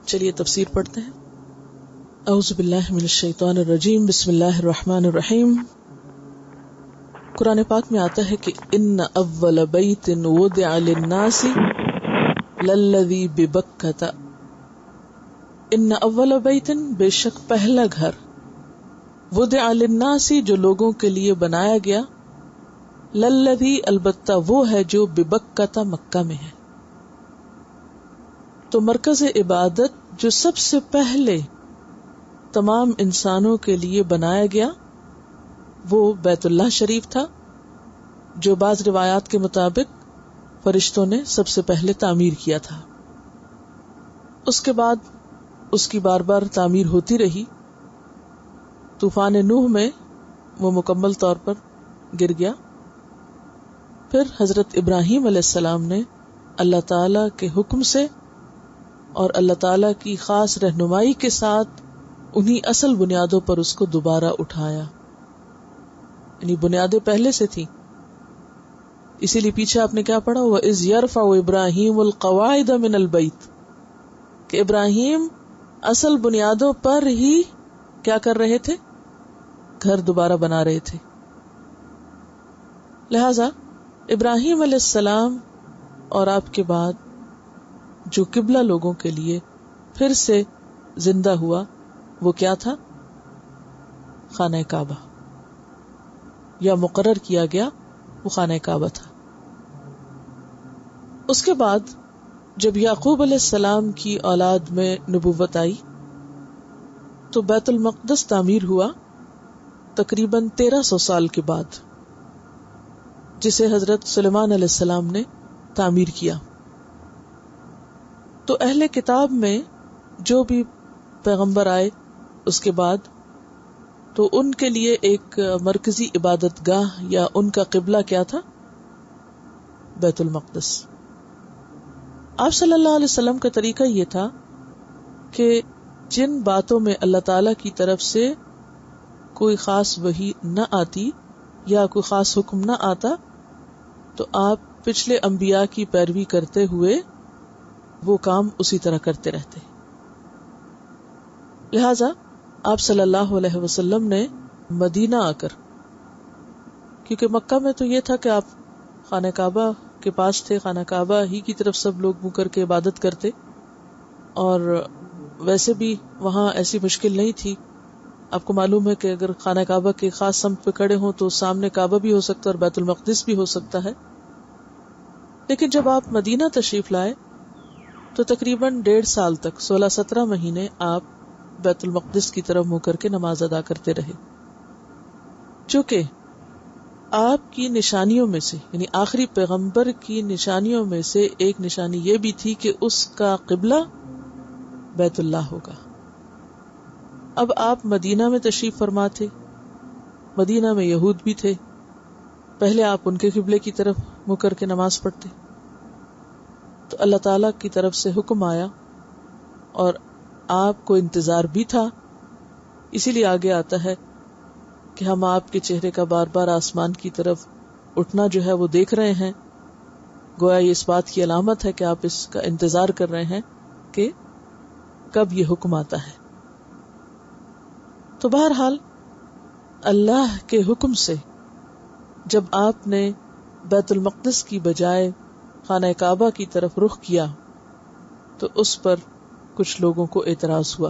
چلیے تفسیر پڑھتے ہیں. اعوذ باللہ من الشیطان الرجیم. بسم اللہ الرحمن الرحیم. قرآن پاک میں آتا ہے کہ ان اول بیت وضع للناس للذی ببکۃ. ان اول بیت، بے شک پہلا گھر، وضع للناس، جو لوگوں کے لیے بنایا گیا، للذی، البتہ وہ ہے جو ببکۃ، مکہ میں ہے. تو مرکز عبادت جو سب سے پہلے تمام انسانوں کے لیے بنایا گیا وہ بیت اللہ شریف تھا، جو بعض روایات کے مطابق فرشتوں نے سب سے پہلے تعمیر کیا تھا. اس کے بعد اس کی بار بار تعمیر ہوتی رہی. طوفان نوح میں وہ مکمل طور پر گر گیا. پھر حضرت ابراہیم علیہ السلام نے اللہ تعالی کے حکم سے اور اللہ تعالی کی خاص رہنمائی کے ساتھ انہی اصل بنیادوں پر اس کو دوبارہ اٹھایا. یعنی بنیادیں پہلے سے تھیں، اسی لیے پیچھے آپ نے کیا پڑھا، وَإِذْ يَرْفَعُ إِبْرَاهِيمُ الْقَوَاعِدَ مِنَ الْبَيْتِ، کہ ابراہیم اصل بنیادوں پر ہی کیا کر رہے تھے، گھر دوبارہ بنا رہے تھے. لہذا ابراہیم علیہ السلام اور آپ کے بعد جو قبلہ لوگوں کے لیے پھر سے زندہ ہوا وہ کیا تھا، خانہ کعبہ، یا مقرر کیا گیا وہ خانہ کعبہ تھا. اس کے بعد جب یعقوب علیہ السلام کی اولاد میں نبوت آئی تو بیت المقدس تعمیر ہوا تقریباً 1300 سال کے بعد، جسے حضرت سلیمان علیہ السلام نے تعمیر کیا. تو اہل کتاب میں جو بھی پیغمبر آئے اس کے بعد، تو ان کے لیے ایک مرکزی عبادت گاہ یا ان کا قبلہ کیا تھا، بیت المقدس. آپ صلی اللہ علیہ وسلم کا طریقہ یہ تھا کہ جن باتوں میں اللہ تعالی کی طرف سے کوئی خاص وحی نہ آتی یا کوئی خاص حکم نہ آتا تو آپ پچھلے انبیاء کی پیروی کرتے ہوئے وہ کام اسی طرح کرتے رہتے. لہذا آپ صلی اللہ علیہ وسلم نے مدینہ آ کر، کیونکہ مکہ میں تو یہ تھا کہ آپ خانہ کعبہ کے پاس تھے، خانہ کعبہ ہی کی طرف سب لوگ منہ کر کے عبادت کرتے، اور ویسے بھی وہاں ایسی مشکل نہیں تھی. آپ کو معلوم ہے کہ اگر خانہ کعبہ کے خاص سمت پہ کھڑے ہوں تو سامنے کعبہ بھی ہو سکتا ہے اور بیت المقدس بھی ہو سکتا ہے. لیکن جب آپ مدینہ تشریف لائے تو تقریباً 1.5 سال تک 16-17 مہینے آپ بیت المقدس کی طرف منہ کر کے نماز ادا کرتے رہے. چونکہ آپ کی نشانیوں میں سے، یعنی آخری پیغمبر کی نشانیوں میں سے ایک نشانی یہ بھی تھی کہ اس کا قبلہ بیت اللہ ہوگا. اب آپ مدینہ میں تشریف فرما تھے، مدینہ میں یہود بھی تھے، پہلے آپ ان کے قبلے کی طرف منہ کر کے نماز پڑھتے، تو اللہ تعالی کی طرف سے حکم آیا اور آپ کو انتظار بھی تھا. اسی لیے آگے آتا ہے کہ ہم آپ کے چہرے کا بار بار آسمان کی طرف اٹھنا جو ہے وہ دیکھ رہے ہیں، گویا یہ اس بات کی علامت ہے کہ آپ اس کا انتظار کر رہے ہیں کہ کب یہ حکم آتا ہے. تو بہرحال اللہ کے حکم سے جب آپ نے بیت المقدس کی بجائے خانہ کعبہ کی طرف رخ کیا تو اس پر کچھ لوگوں کو اعتراض ہوا.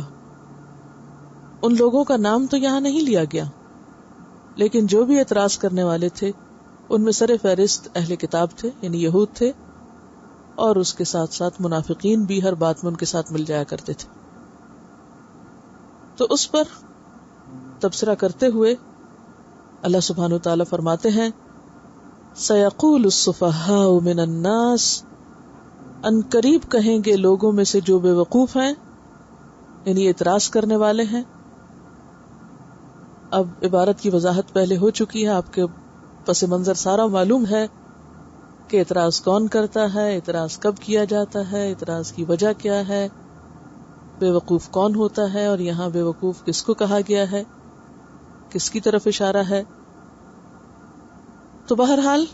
ان لوگوں کا نام تو یہاں نہیں لیا گیا، لیکن جو بھی اعتراض کرنے والے تھے ان میں سر فہرست اہل کتاب تھے، یعنی یہود تھے، اور اس کے ساتھ ساتھ منافقین بھی ہر بات میں ان کے ساتھ مل جایا کرتے تھے. تو اس پر تبصرہ کرتے ہوئے اللہ سبحانہ و تعالیٰ فرماتے ہیں سَيَقُولُ السُّفَهَاءُ مِنَ النَّاسِ، ان قریب کہیں گے لوگوں میں سے جو بے وقوف ہیں، یعنی اعتراض کرنے والے ہیں. اب عبارت کی وضاحت پہلے ہو چکی ہے، آپ کے پس منظر سارا معلوم ہے کہ اعتراض کون کرتا ہے، اعتراض کب کیا جاتا ہے، اعتراض کی وجہ کیا ہے، بے وقوف کون ہوتا ہے، اور یہاں بے وقوف کس کو کہا گیا ہے، کس کی طرف اشارہ ہے. تو بہرحال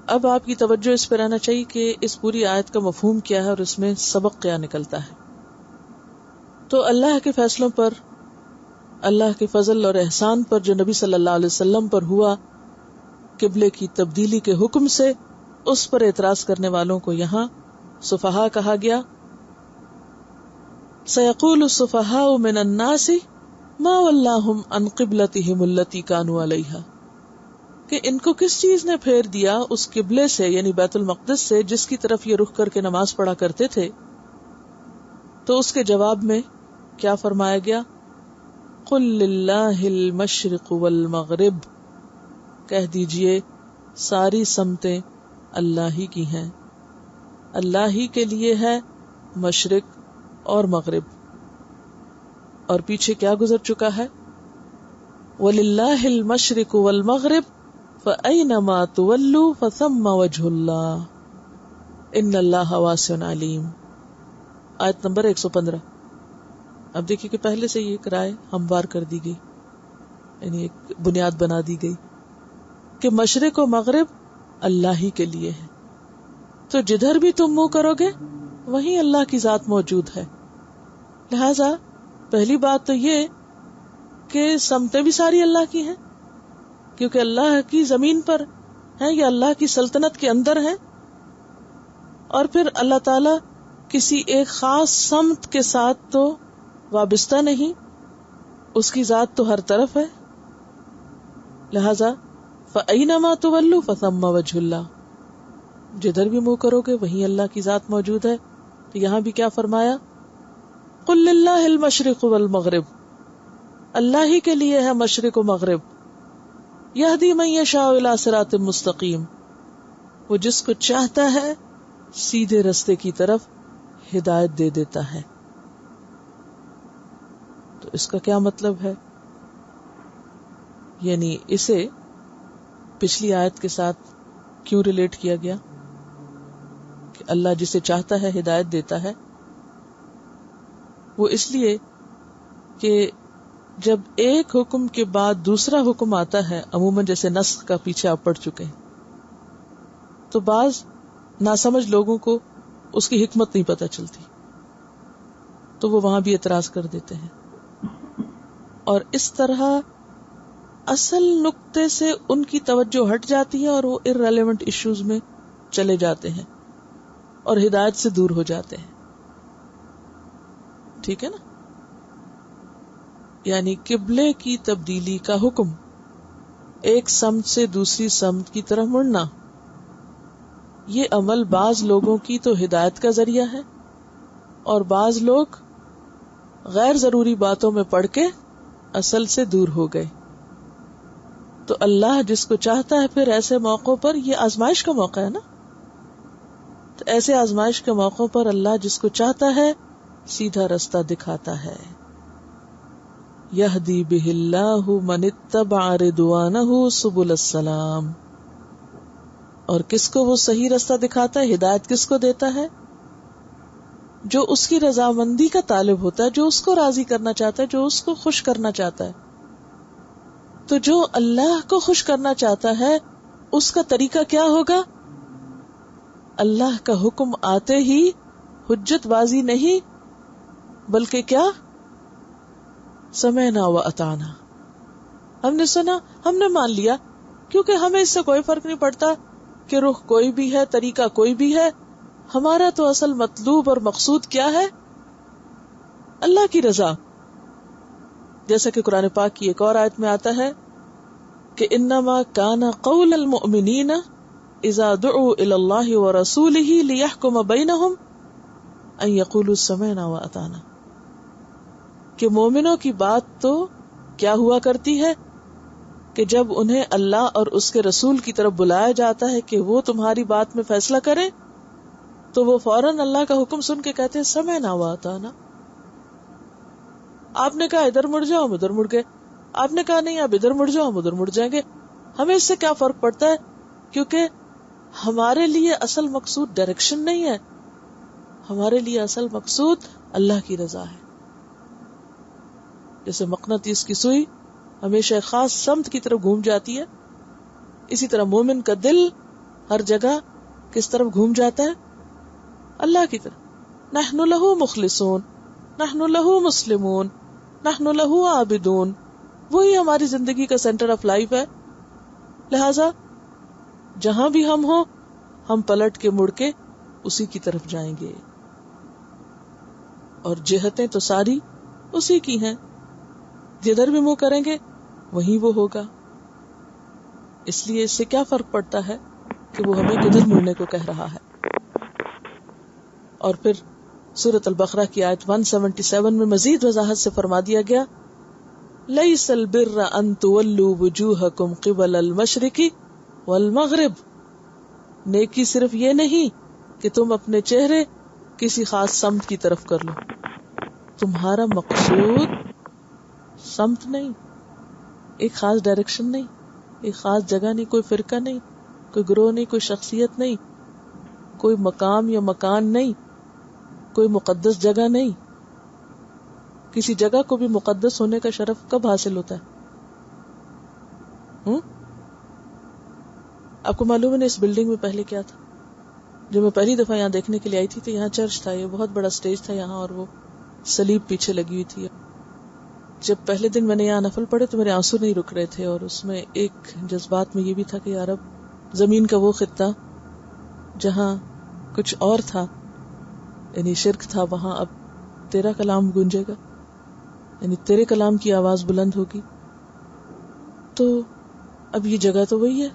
اب آپ کی توجہ اس پہ رہنا چاہیے کہ اس پوری آیت کا مفہوم کیا ہے اور اس میں سبق کیا نکلتا ہے. تو اللہ کے فیصلوں پر، اللہ کے فضل اور احسان پر جو نبی صلی اللہ علیہ وسلم پر ہوا قبلے کی تبدیلی کے حکم سے، اس پر اعتراض کرنے والوں کو یہاں سفہاء کہا گیا. سیقول السفہاء من الناس ما ولاہم عن قبلتہم التی کانوا علیہا، کہ ان کو کس چیز نے پھیر دیا اس قبلے سے، یعنی بیت المقدس سے، جس کی طرف یہ رخ کر کے نماز پڑھا کرتے تھے. تو اس کے جواب میں کیا فرمایا گیا؟ قل للہ المشرق والمغرب، کہہ دیجئے ساری سمتیں اللہ ہی کی ہیں، اللہ ہی کے لیے ہے مشرق اور مغرب. اور پیچھے کیا گزر چکا ہے؟ وَلِلَّهِ الْمَشْرِقُ وَالْمَغْرِبُ فَأَيْنَمَا تُوَلُّوا فَثَمَّ وَجْهُ اللَّهِ إِنَّ اللَّهَ وَاسِعٌ عَلِيمٌ. آیت نمبر 115. اب دیکھیے کہ پہلے سے یہ ایک رائے ہموار کر دی گئی، یعنی ایک بنیاد بنا دی گئی کہ مشرق و مغرب اللہ ہی کے لیے ہے. تو جدھر بھی تم منہ کرو گے وہیں اللہ کی ذات موجود ہے. لہذا پہلی بات تو یہ کہ سمتیں بھی ساری اللہ کی ہیں، کیونکہ اللہ کی زمین پر ہیں یا اللہ کی سلطنت کے اندر ہیں. اور پھر اللہ تعالی کسی ایک خاص سمت کے ساتھ تو وابستہ نہیں، اس کی ذات تو ہر طرف ہے. لہذا فَأَيْنَمَا تُوَلُّوا فَثَمَّ وَجْهُ اللَّهِ، جدھر بھی منہ کرو گے وہیں اللہ کی ذات موجود ہے. تو یہاں بھی کیا فرمایا؟ قُل لِلَّهِ الْمَشْرِقُ وَالْمَغْرِبُ، اللہ ہی کے لیے ہے مشرق و مغرب. یہدی من یشاء الی صراط مستقیم، وہ جس کو چاہتا ہے سیدھے رستے کی طرف ہدایت دے دیتا ہے. تو اس کا کیا مطلب ہے؟ یعنی اسے پچھلی آیت کے ساتھ کیوں ریلیٹ کیا گیا کہ اللہ جسے چاہتا ہے ہدایت دیتا ہے؟ وہ اس لیے کہ جب ایک حکم کے بعد دوسرا حکم آتا ہے، عموماً جیسے نسخ کا پیچھے آپ پڑھ چکے ہیں، تو بعض ناسمجھ لوگوں کو اس کی حکمت نہیں پتہ چلتی، تو وہ وہاں بھی اعتراض کر دیتے ہیں، اور اس طرح اصل نقطے سے ان کی توجہ ہٹ جاتی ہے اور وہ irrelevant ایشوز میں چلے جاتے ہیں اور ہدایت سے دور ہو جاتے ہیں. ٹھیک ہے نا؟ یعنی قبلے کی تبدیلی کا حکم، ایک سمت سے دوسری سمت کی طرف مڑنا، یہ عمل بعض لوگوں کی تو ہدایت کا ذریعہ ہے، اور بعض لوگ غیر ضروری باتوں میں پڑھ کے اصل سے دور ہو گئے. تو اللہ جس کو چاہتا ہے پھر ایسے موقعوں پر، یہ آزمائش کا موقع ہے نا، تو ایسے آزمائش کے موقعوں پر اللہ جس کو چاہتا ہے سیدھا رستہ دکھاتا ہے. یہدی بہ اللہ من اتبع رضوانہ سبل السلام. اور کس کو وہ صحیح رستہ دکھاتا ہے، ہدایت کس کو دیتا ہے؟ جو اس کی رضامندی کا طالب ہوتا ہے، جو اس کو راضی کرنا چاہتا ہے، جو اس کو خوش کرنا چاہتا ہے. تو جو اللہ کو خوش کرنا چاہتا ہے اس کا طریقہ کیا ہوگا؟ اللہ کا حکم آتے ہی حجت بازی نہیں، بلکہ کیا؟ سمعنا و اطعنا، ہم نے سنا، ہم نے مان لیا، کیونکہ ہمیں اس سے کوئی فرق نہیں پڑتا کہ رخ کوئی بھی ہے، طریقہ کوئی بھی ہے. ہمارا تو اصل مطلوب اور مقصود کیا ہے؟ اللہ کی رضا. جیسا کہ قرآن پاک کی ایک اور آیت میں آتا ہے کہ انما کان قول المؤمنین اذا دعوا الی اللہ ورسولہ لیحکم بینہم ان یقولوا سمعنا واطعنا، کہ مومنوں کی بات تو کیا ہوا کرتی ہے کہ جب انہیں اللہ اور اس کے رسول کی طرف بلایا جاتا ہے کہ وہ تمہاری بات میں فیصلہ کریں، تو وہ فوراً اللہ کا حکم سن کے کہتے ہیں سمعنا واطعنا. آپ نے کہا ادھر مڑ جاؤ، ہم ادھر مڑ گئے. آپ نے کہا نہیں آپ ادھر مڑ جاؤ، ہم ادھر مڑ جائیں گے. ہمیں اس سے کیا فرق پڑتا ہے؟ کیونکہ ہمارے لیے اصل مقصود ڈائریکشن نہیں ہے، ہمارے لیے اصل مقصود اللہ کی رضا ہے. جیسے مقناطیس کی سوئی ہمیشہ ایک خاص سمت کی طرف گھوم جاتی ہے، اسی طرح مومن کا دل ہر جگہ کس طرف گھوم جاتا ہے؟ اللہ کی طرف. نحن لہ مخلصون، نحن لہو مسلمون نحن لہو عابدون. وہی ہماری زندگی کا سینٹر آف لائف ہے. لہذا جہاں بھی ہم ہوں ہم پلٹ کے مڑ کے اسی کی طرف جائیں گے، اور جہتیں تو ساری اسی کی ہیں. جدھر بھی منہ کریں گے وہیں وہ ہوگا. اس لیے اس سے کیا فرق پڑتا ہے کہ وہ ہمیں کدھر مڑنے کو کہہ رہا ہے. اور پھر سورۃ البقرہ کی آیت 177 میں مزید وضاحت سے فرما دیا گیا لیس البر ان تولوا وجوہکم قبل المشرق والمغرب. نیکی صرف یہ نہیں کہ تم اپنے چہرے کسی خاص سمت کی طرف کر لو. تمہارا مقصود سمت نہیں، ایک خاص ڈائریکشن نہیں، ایک خاص جگہ نہیں، کوئی فرقہ نہیں، کوئی گروہ نہیں، کوئی شخصیت نہیں، کوئی مقام یا مکان نہیں، کوئی مقدس جگہ نہیں. کسی جگہ کو بھی مقدس ہونے کا شرف کب حاصل ہوتا ہے؟ آپ کو معلوم ہے اس بلڈنگ میں پہلے کیا تھا؟ جب میں پہلی دفعہ یہاں دیکھنے کے لیے آئی تھی تو یہاں چرچ تھا، یہ بہت بڑا سٹیج تھا یہاں، اور وہ صلیب پیچھے لگی ہوئی تھی. جب پہلے دن میں نے یہاں نفل پڑھے تو میرے آنسو نہیں رک رہے تھے، اور اس میں ایک جذبات میں یہ بھی تھا کہ یار اب زمین کا وہ خطہ جہاں کچھ اور تھا، یعنی شرک تھا، وہاں اب تیرا کلام گونجے گا، یعنی تیرے کلام کی آواز بلند ہوگی. تو اب یہ جگہ تو وہی ہے.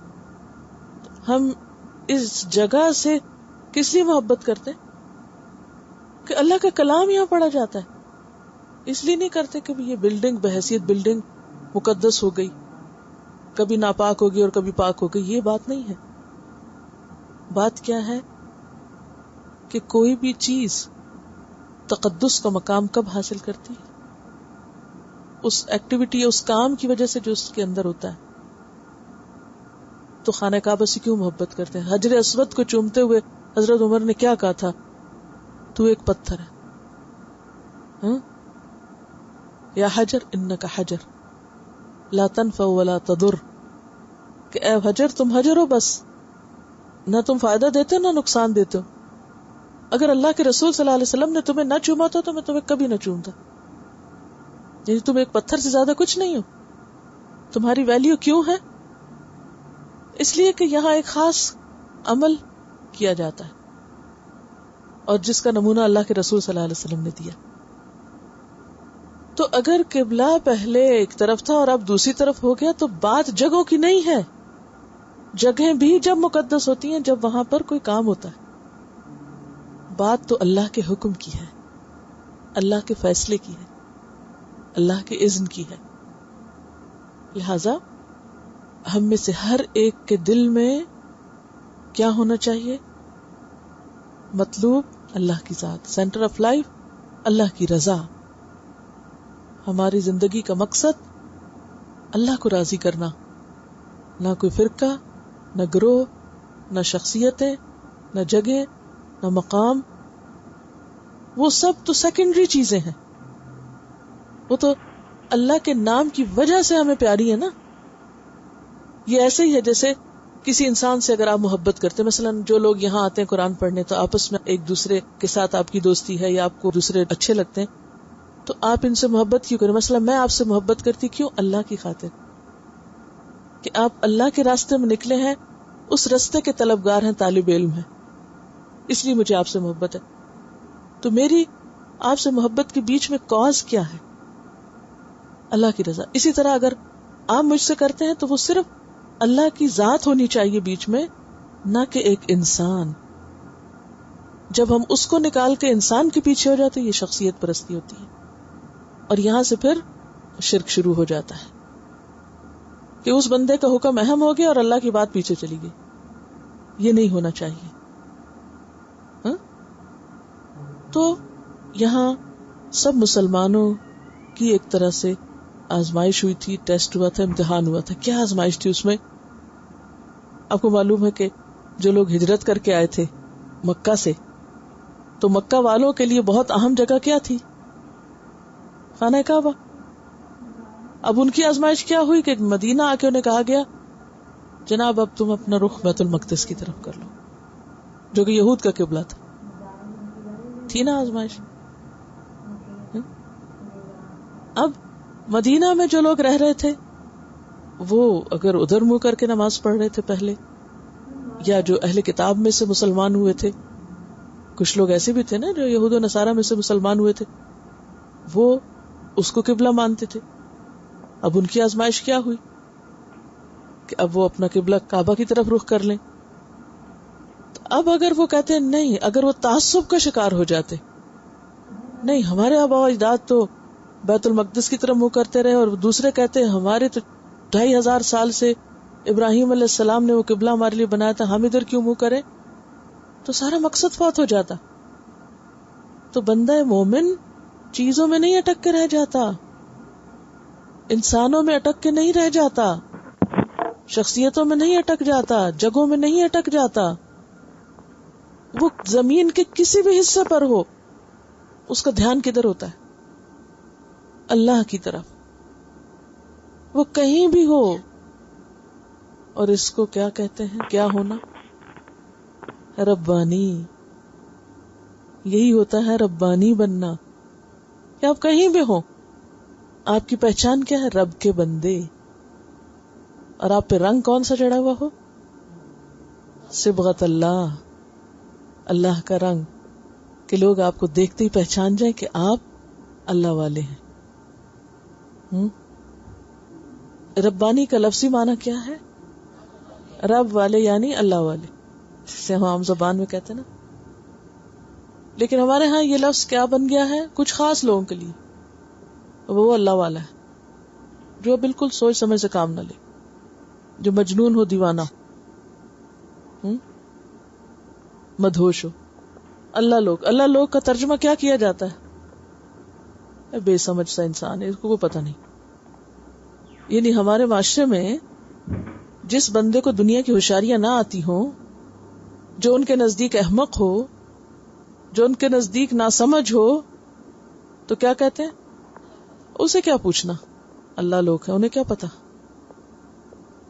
ہم اس جگہ سے کس لیے محبت کرتے ہیں؟ کہ اللہ کا کلام یہاں پڑھا جاتا ہے. اس لیے نہیں کرتے کہ یہ بلڈنگ بحیثیت بلڈنگ مقدس ہو گئی، کبھی ناپاک ہوگی اور کبھی پاک ہو گئی. یہ بات نہیں ہے. بات کیا ہے کہ کوئی بھی چیز تقدس کا مقام کب حاصل کرتی ہے؟ اس ایکٹیویٹی یا اس کام کی وجہ سے جو اس کے اندر ہوتا ہے. تو خانہ کعبہ سے کیوں محبت کرتے ہیں؟ حجر اسود کو چومتے ہوئے حضرت عمر نے کیا کہا تھا؟ تو ایک پتھر ہے. یا حجر انک حجر لا تنفع ولا تضر. کہ اے حجر تم حجر ہو، بس نہ تم فائدہ دیتے ہو نہ نقصان دیتے ہو. اگر اللہ کے رسول صلی اللہ علیہ وسلم نے تمہیں نہ چوما تھا تو میں تمہیں کبھی نہ چومتا. یعنی تم ایک پتھر سے زیادہ کچھ نہیں ہو. تمہاری ویلیو کیوں ہے؟ اس لیے کہ یہاں ایک خاص عمل کیا جاتا ہے، اور جس کا نمونہ اللہ کے رسول صلی اللہ علیہ وسلم نے دیا. تو اگر قبلہ پہلے ایک طرف تھا اور اب دوسری طرف ہو گیا تو بات جگہوں کی نہیں ہے. جگہیں بھی جب مقدس ہوتی ہیں جب وہاں پر کوئی کام ہوتا ہے. بات تو اللہ کے حکم کی ہے، اللہ کے فیصلے کی ہے، اللہ کے اذن کی ہے. لہذا ہم میں سے ہر ایک کے دل میں کیا ہونا چاہیے؟ مطلوب اللہ کی ذات، سینٹر آف لائف اللہ کی رضا. ہماری زندگی کا مقصد اللہ کو راضی کرنا. نہ کوئی فرقہ، نہ گروہ، نہ شخصیتیں، نہ جگہ، نہ مقام. وہ سب تو سیکنڈری چیزیں ہیں. وہ تو اللہ کے نام کی وجہ سے ہمیں پیاری ہے نا. یہ ایسے ہی ہے جیسے کسی انسان سے اگر آپ محبت کرتے، مثلا جو لوگ یہاں آتے ہیں قرآن پڑھنے تو آپس میں ایک دوسرے کے ساتھ آپ کی دوستی ہے یا آپ کو دوسرے اچھے لگتے ہیں، تو آپ ان سے محبت کیوں کریں؟ مثلا میں آپ سے محبت کرتی کیوں؟ اللہ کی خاطر، کہ آپ اللہ کے راستے میں نکلے ہیں، اس راستے کے طلبگار ہیں، طالب علم ہیں، اس لیے مجھے آپ سے محبت ہے. تو میری آپ سے محبت کے بیچ میں کاز کیا ہے؟ اللہ کی رضا. اسی طرح اگر آپ مجھ سے کرتے ہیں تو وہ صرف اللہ کی ذات ہونی چاہیے بیچ میں، نہ کہ ایک انسان. جب ہم اس کو نکال کے انسان کے پیچھے ہو جاتے یہ شخصیت پرستی ہوتی ہے، اور یہاں سے پھر شرک شروع ہو جاتا ہے کہ اس بندے کا حکم اہم ہو گیا اور اللہ کی بات پیچھے چلی گئی. یہ نہیں ہونا چاہیے. تو یہاں سب مسلمانوں کی ایک طرح سے آزمائش ہوئی تھی، ٹیسٹ ہوا تھا، امتحان ہوا تھا. کیا آزمائش تھی اس میں؟ آپ کو معلوم ہے کہ جو لوگ ہجرت کر کے آئے تھے مکہ سے، تو مکہ والوں کے لیے بہت اہم جگہ کیا تھی؟ خانہ کعبہ. اب ان کی آزمائش کیا ہوئی کہ مدینہ آ کے انہیں کہا گیا جناب اب تم اپنا رخ بیت المقدس کی طرف کر لو، جو کہ یہود کا قبلہ تھا. تھی نا آزمائش. اب مدینہ میں جو لوگ رہ رہے تھے وہ اگر ادھر منہ کر کے نماز پڑھ رہے تھے پہلے، یا جو اہل کتاب میں سے مسلمان ہوئے تھے، کچھ لوگ ایسے بھی تھے نا جو یہود و نصارہ میں سے مسلمان ہوئے تھے، وہ اس کو قبلہ مانتے تھے. اب ان کی آزمائش کیا ہوئی کہ اب وہ اپنا قبلہ کعبہ کی طرف رخ کر لیں. تو اب اگر وہ کہتے ہیں نہیں، اگر وہ تعصب کا شکار ہو جاتے، نہیں ہمارے آباء و اجداد تو بیت المقدس کی طرف منہ کرتے رہے، اور دوسرے کہتے ہیں ہمارے تو 2500 سال سے ابراہیم علیہ السلام نے وہ قبلہ ہمارے لیے بنایا تھا، ہم ادھر کیوں منہ کریں، تو سارا مقصد فوت ہو جاتا. تو بندہ مومن چیزوں میں نہیں اٹک کے رہ جاتا، انسانوں میں اٹک کے نہیں رہ جاتا، شخصیتوں میں نہیں اٹک جاتا، جگہوں میں نہیں اٹک جاتا. وہ زمین کے کسی بھی حصے پر ہو، اس کا دھیان کدھر ہوتا ہے؟ اللہ کی طرف. وہ کہیں بھی ہو. اور اس کو کیا کہتے ہیں؟ کیا ہونا؟ ربانی. یہی ہوتا ہے ربانی بننا، کہ آپ کہیں بھی ہو، آپ کی پہچان کیا ہے؟ رب کے بندے. اور آپ پہ رنگ کون سا چڑھا ہوا ہو؟ صبغت اللہ، اللہ کا رنگ، کہ لوگ آپ کو دیکھتے ہی پہچان جائیں کہ آپ اللہ والے ہیں. ربانی کا لفظی معنی کیا ہے؟ رب والے یعنی اللہ والے، جسے ہم عام زبان میں کہتے ہیں نا. لیکن ہمارے ہاں یہ لفظ کیا بن گیا ہے؟ کچھ خاص لوگوں کے لیے وہ اللہ والا ہے جو بالکل سوچ سمجھ سے کام نہ لے، جو مجنون ہو، دیوانہ مدہوش ہو. اللہ لوگ کا ترجمہ کیا کیا جاتا ہے؟ بے سمجھ سا انسان ہے، اس کو پتہ نہیں. یعنی ہمارے معاشرے میں جس بندے کو دنیا کی ہوشیاریاں نہ آتی ہوں، جو ان کے نزدیک احمق ہو، جو ان کے نزدیک ناسمجھ ہو، تو کیا کہتے ہیں؟ اسے کیا پوچھنا، اللہ لوگ ہیں، انہیں کیا پتا.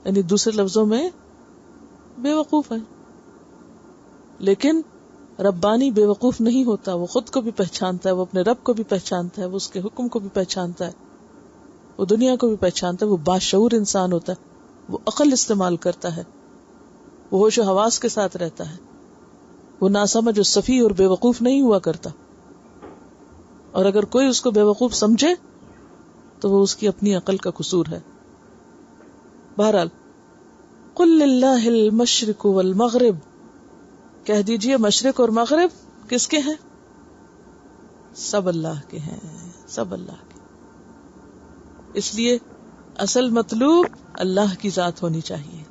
یعنی دوسرے لفظوں میں بے وقوف ہے. لیکن ربانی بے وقوف نہیں ہوتا، وہ خود کو بھی پہچانتا ہے، وہ اپنے رب کو بھی پہچانتا ہے، وہ اس کے حکم کو بھی پہچانتا ہے، وہ دنیا کو بھی پہچانتا ہے. وہ باشعور انسان ہوتا ہے، وہ عقل استعمال کرتا ہے، وہ ہوش و حواس کے ساتھ رہتا ہے، وہ ناسمجھ اور سفیہ اور بے وقوف نہیں ہوا کرتا. اور اگر کوئی اس کو بے وقوف سمجھے تو وہ اس کی اپنی عقل کا قصور ہے. بہرحال قل للہ المشرق والمغرب، کہہ دیجئے مشرق اور مغرب کس کے ہیں؟ سب اللہ کے ہیں، سب اللہ کے. اس لیے اصل مطلوب اللہ کی ذات ہونی چاہیے.